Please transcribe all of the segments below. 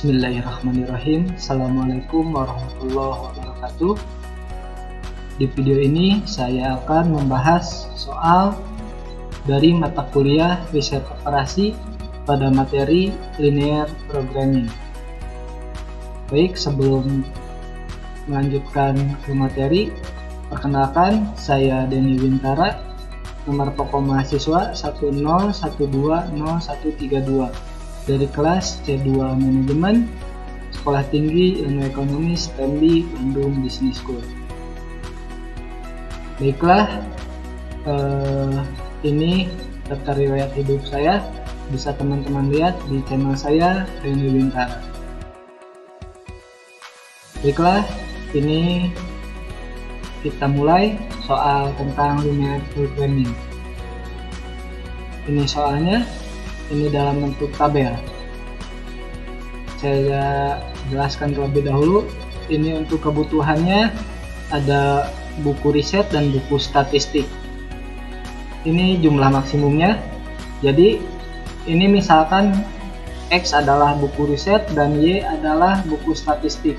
Bismillahirrahmanirrahim. Assalamualaikum warahmatullahi wabarakatuh. Di video ini saya akan membahas soal dari mata kuliah riset operasi pada materi linear programming. Baik, sebelum melanjutkan ke materi, perkenalkan saya Denny Wintara, nomor pokok mahasiswa 101200132 dari kelas C2 Manajemen, Sekolah Tinggi Ilmu Ekonomi STEMBI Bandung Business School. Baiklah, ini daftar riwayat hidup saya, bisa teman-teman lihat di channel saya Denny Wintara. Baiklah, ini kita mulai soal tentang linear programming. Ini soalnya, ini dalam bentuk tabel. Saya jelaskan terlebih dahulu. Ini untuk kebutuhannya ada buku riset dan buku statistik. Ini jumlah maksimumnya. Jadi ini misalkan X adalah buku riset dan Y adalah buku statistik.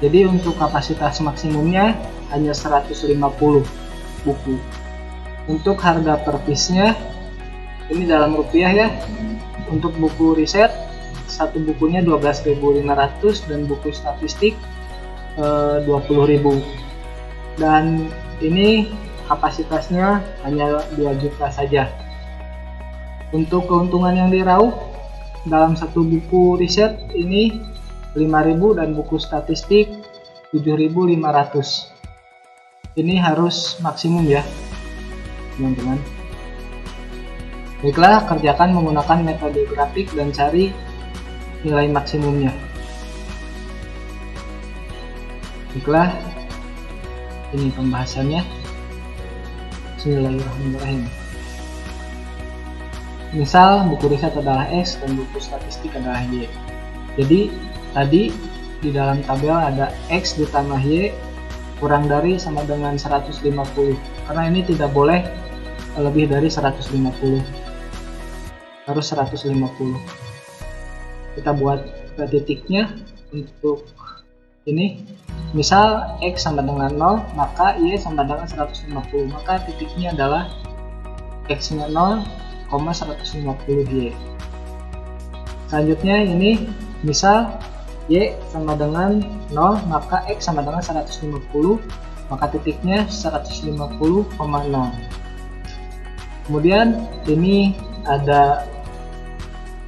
Jadi untuk kapasitas maksimumnya hanya 150 buku. Untuk harga per piece-nya ini dalam rupiah ya. Untuk buku riset satu bukunya 12.500 dan buku statistik 20.000. Dan ini kapasitasnya hanya 2 juta saja. Untuk keuntungan yang diraup dalam satu buku riset ini 5.000 dan buku statistik 7.500. Ini harus maksimum ya, teman-teman. Baiklah, kerjakan menggunakan metode grafik dan cari nilai maksimumnya. Baiklah, ini pembahasannya. Bismillahirrahmanirrahim. Misal buku riset adalah X dan buku statistik adalah Y. Jadi tadi di dalam tabel ada X ditambah Y kurang dari sama dengan 150. Karena ini tidak boleh lebih dari 150. Harus 150. Kita buat titiknya untuk ini. Misal X sama dengan 0, maka Y sama dengan 150. Maka titiknya adalah X-nya 0, 150Y. Selanjutnya ini misal Y sama dengan 0, maka X sama dengan 150, maka titiknya 150,0. Kemudian ini ada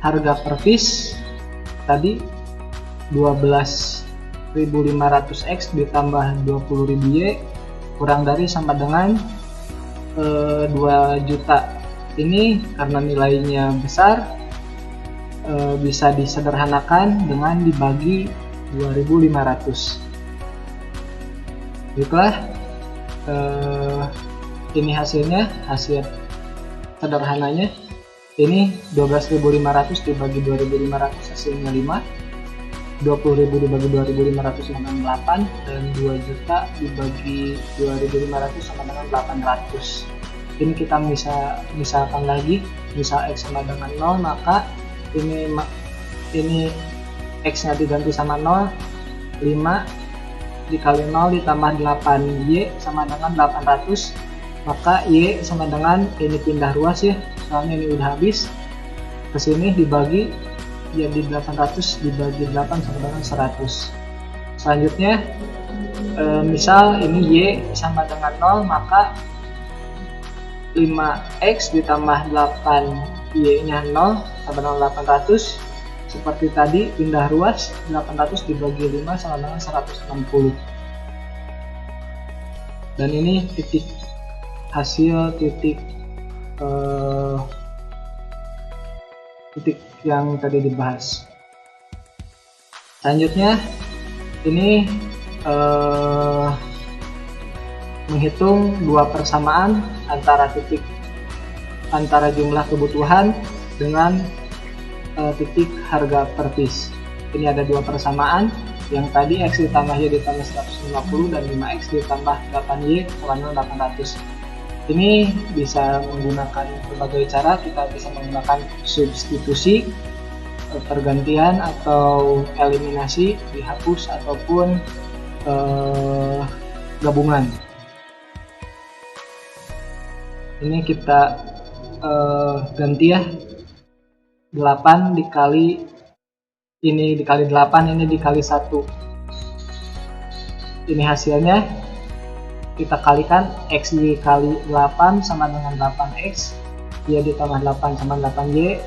harga per piece tadi 12.500X ditambah 20.000Y kurang dari sama dengan 2 juta. Ini karena nilainya besar bisa disederhanakan dengan dibagi 2.500. Baiklah, ini hasilnya, hasil sederhananya. Ini 12.500 dibagi 2.500 hasilnya 5. 20.000 dibagi 2.500 sama dengan 8, dan 2 juta dibagi 2.500 sama dengan 800. Ini kita misalkan lagi, misal X sama dengan 0, maka ini X nya diganti sama 0, 5 dikali 0 ditambah 8, Y sama dengan 800, maka Y sama dengan, ini pindah ruas ya, soalnya ini udah habis, kesini dibagi jadi 800 dibagi 8 sama dengan 100. Selanjutnya misal ini Y sama dengan 0, maka 5X ditambah 8Y nya 0 sama dengan 800. Seperti tadi pindah ruas, 800 dibagi 5 sama dengan 160. Dan ini titik hasil titik yang tadi dibahas. Selanjutnya ini menghitung dua persamaan antara jumlah kebutuhan dengan titik harga per piece. Ini ada dua persamaan, yang tadi X ditambah Y ditambah 150 dan 5X ditambah 8Y sama dengan 800. Ini bisa menggunakan berbagai cara. Kita bisa menggunakan substitusi pergantian atau eliminasi, dihapus ataupun gabungan. Ini kita ganti ya, 8 dikali ini dikali 8, ini dikali 1. Ini hasilnya kita kalikan, X dikali 8 sama dengan 8X, Y ditambah 8 sama 8Y,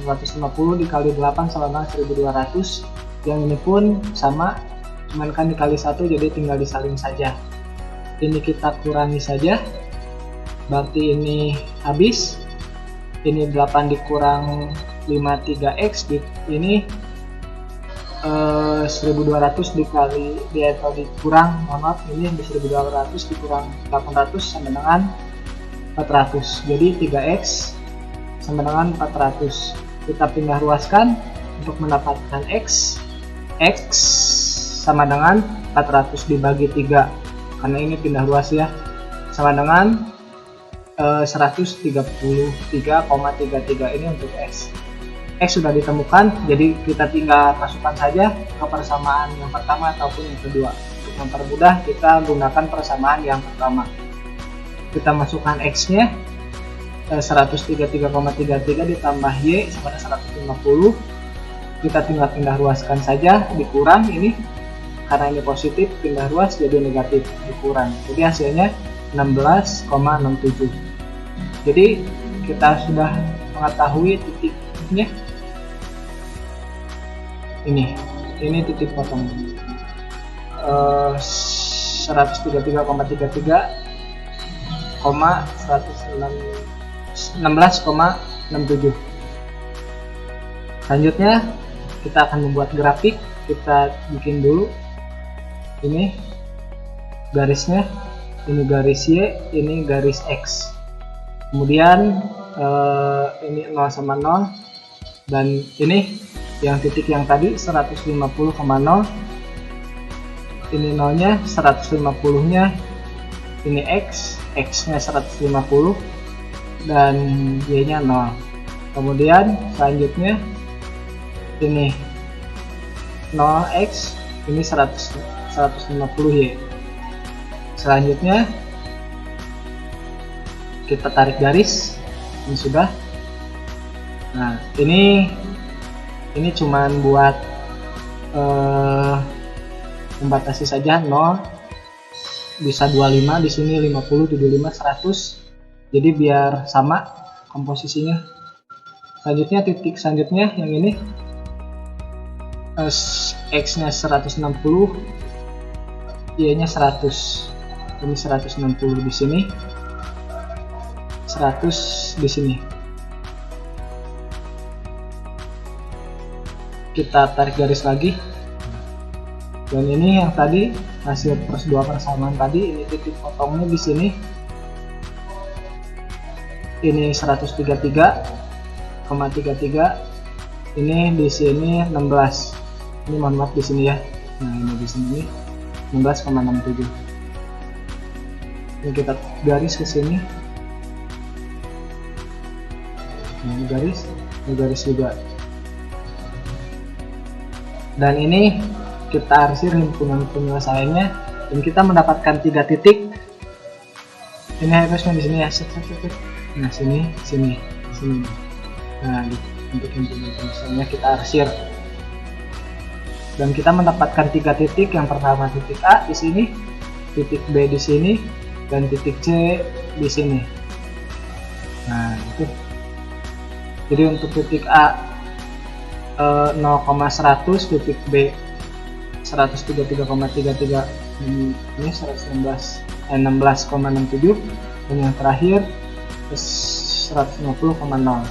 150 dikali 8 sama dengan 1200. Yang ini pun sama, cuman kan dikali 1, jadi tinggal disalin saja. Ini kita kurangi saja, berarti ini habis. Ini 8 dikurang 53X, ini 1200 dikali atau dikurang, maaf, ini 1200 dikurang 800 sama dengan 400, jadi 3X sama dengan 400. Kita pindah ruaskan untuk mendapatkan X sama dengan 400 dibagi 3, karena ini pindah ruas ya, sama dengan 133,33. ini untuk X sudah ditemukan, jadi kita tinggal masukkan saja ke persamaan yang pertama ataupun yang kedua. Untuk mempermudah, kita gunakan persamaan yang pertama. Kita masukkan X nya 133,33 ditambah Y sama dengan 150. Kita tinggal pindah ruaskan saja, dikurang ini karena ini positif, pindah ruas jadi negatif, dikurang, jadi hasilnya 16,67. Jadi kita sudah mengetahui titiknya. Ini titik potong 133,33,16,67. Selanjutnya kita akan membuat grafik. Kita bikin dulu ini garisnya, ini garis Y, ini garis X, kemudian ini 0 sama 0, dan ini yang titik yang tadi 150,0, ini 0 nya, 150 nya ini X nya 150 dan Y nya 0. Kemudian selanjutnya ini 0X, ini 150Y. Selanjutnya kita tarik garis, ini sudah. Nah, ini cuman buat membatasi saja, 0 bisa 25, di sini 50, 75, 100. Jadi biar sama komposisinya. Selanjutnya titik selanjutnya yang ini X nya 160, Y nya 100. Ini 160 di sini, 100 di sini. Kita tarik garis lagi, dan ini yang tadi hasil dua persamaan tadi, ini titik potongnya di sini, ini 133,33, ini di sini 16, ini mohon maaf di sini ya, nah ini di sini 16,67. Ini kita garis ke sini, ini garis juga. Dan ini kita arsir himpunan penyelesaiannya, dan kita mendapatkan 3 titik. Ini harusnya di sini ya, nah sini. Nah, untuk himpunan penyelesaiannya kita arsir, dan kita mendapatkan 3 titik. Yang pertama titik A di sini, titik B di sini, dan titik C di sini. Nah, itu. Jadi untuk titik A 0,100, titik B 133,33, ini 16,67, dan yang terakhir 150,0.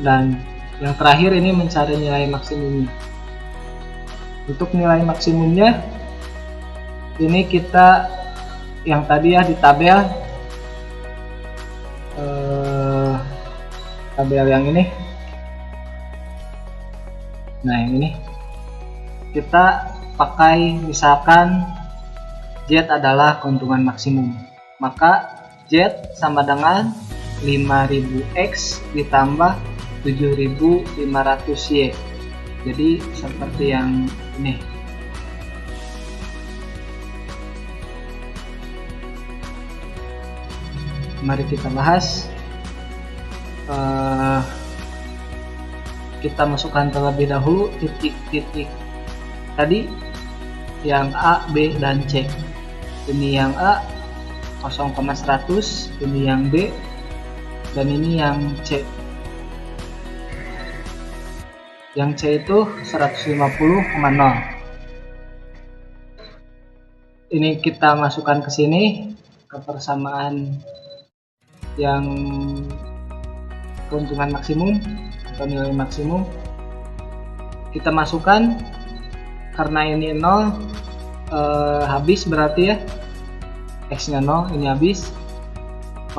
Dan yang terakhir ini mencari nilai maksimumnya. Untuk nilai maksimumnya ini kita yang tadi ya di tabel yang ini. Nah, yang ini kita pakai, misalkan Z adalah keuntungan maksimum, maka Z sama dengan 5000X ditambah 7500Y. Jadi seperti yang ini. Mari kita bahas. Kita masukkan terlebih dahulu titik-titik tadi yang A, B, dan C. Ini yang A 0,100, ini yang B, dan ini yang C. Yang C itu 150,0. Ini kita masukkan ke sini, ke persamaan yang keuntungan maksimum atau nilai maksimum. Kita masukkan, karena ini 0 habis berarti ya, X nya 0, ini habis,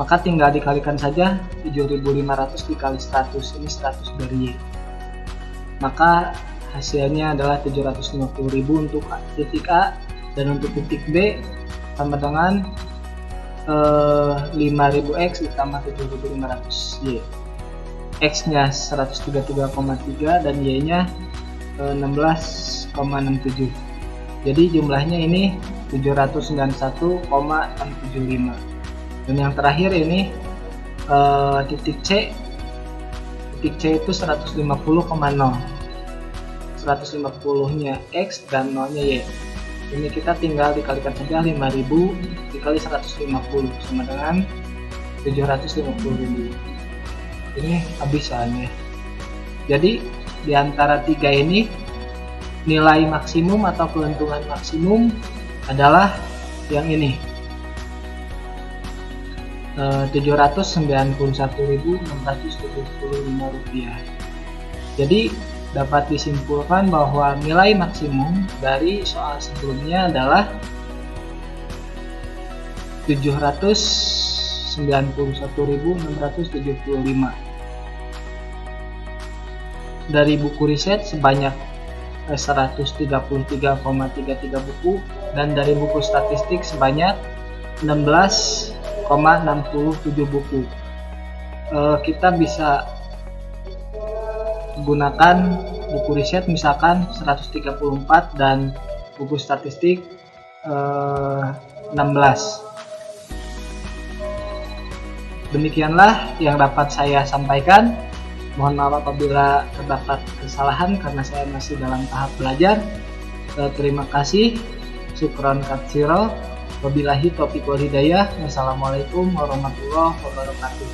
maka tinggal dikalikan saja 7500 dikali 100, ini 100 dari Y, maka hasilnya adalah 750.000 untuk titik A, dan untuk titik B sama dengan 5000X ditambah 7500Y. X nya 133,3 dan Y nya 16,67. Jadi jumlahnya ini 791,675. Dan yang terakhir ini titik C. Titik C itu 150,0. 150 nya X dan 0 nya Y. Ini kita tinggal dikalikan saja 5000 dikali 150 sama dengan 750.000. Ini habis soalnya. Jadi di antara tiga ini nilai maksimum atau keuntungan maksimum adalah yang ini, 791.675 rupiah. Jadi dapat disimpulkan bahwa nilai maksimum dari soal sebelumnya adalah 791.675. Dari buku riset sebanyak 133,33 buku, dan dari buku statistik sebanyak 16,67 buku. Kita bisa gunakan buku riset misalkan 134 dan buku statistik 16. Demikianlah yang dapat saya sampaikan. Mohon maaf apabila terdapat kesalahan karena saya masih dalam tahap belajar. Terima kasih. Syukron katsiro. Wabillahi taufiq wal hidayah. Wassalamualaikum warahmatullahi wabarakatuh.